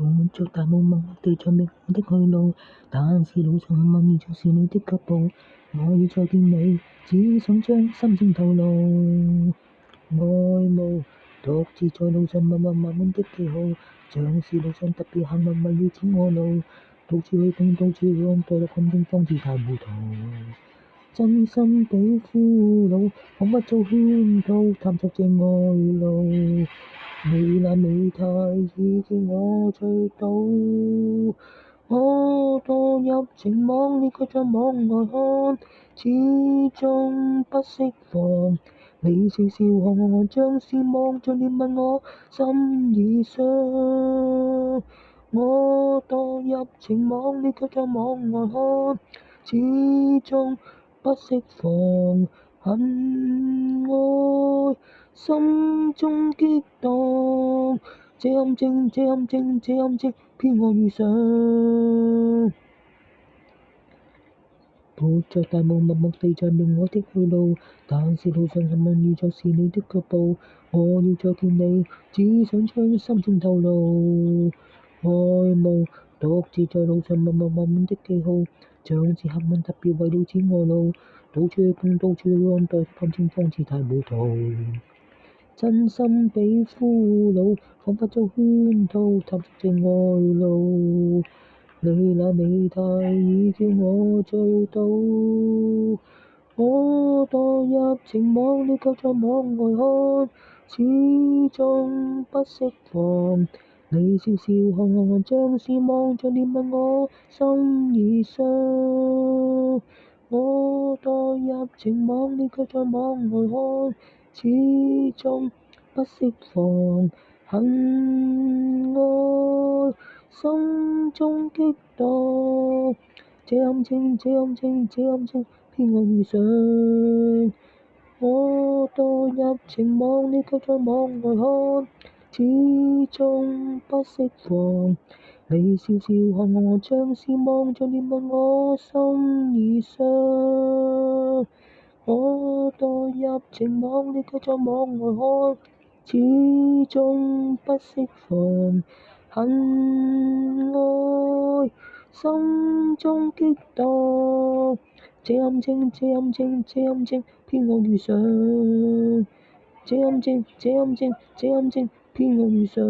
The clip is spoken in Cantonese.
伴着大霧默默地在覓我的去路，但是路上很迷就是你的腳步。我要再見你，只想將心聲透露。愛慕獨自在路上默默慢慢的記號，像是路上特別幸運為了指我路。到處去碰，到處去看，墮入陷阱方知太糊塗。真心比俘虜，彷彿做圈套，探索這愛路。你那美態已叫我醉倒，我墮入情網，你卻在網外看，始終不釋放。你笑笑看我，像是望着憐憫我，心已傷。我墮入情網，你卻在網外看，始終不釋放。恨愛心中激盪，這陷阱，這陷阱，這陷阱，偏我遇上。伴着大霧默默地在覓我的去路，但是路上幸運遇就是你的腳步。我要再見你，只想將心聲透露。愛慕獨自在路上默默慢慢的記號，像是幸運特別為了指我路。到處去碰，到處去看，待看清方知太糊塗。真心比俘虜，彷彿做圈套，探索這愛路。你那美態已叫我醉倒，我墮入情網，你卻在網外看，始終不釋放。你笑笑看我，像是望着憐憫我，心已傷。我墮入情網，你卻在網外看，始終不釋放。恨愛心中激盪，這陷阱，這陷阱，這陷阱，偏我遇上。我墮入情網，你卻在網外看，始終不釋放。你笑笑看我，像是望着憐憫我，心已傷。我墮入情網，你卻在網外看，始終不釋放。恨愛心中激盪，這陷阱，這陷阱，這陷阱，偏我遇上。這陷阱，這陷阱，這陷阱，偏我遇上。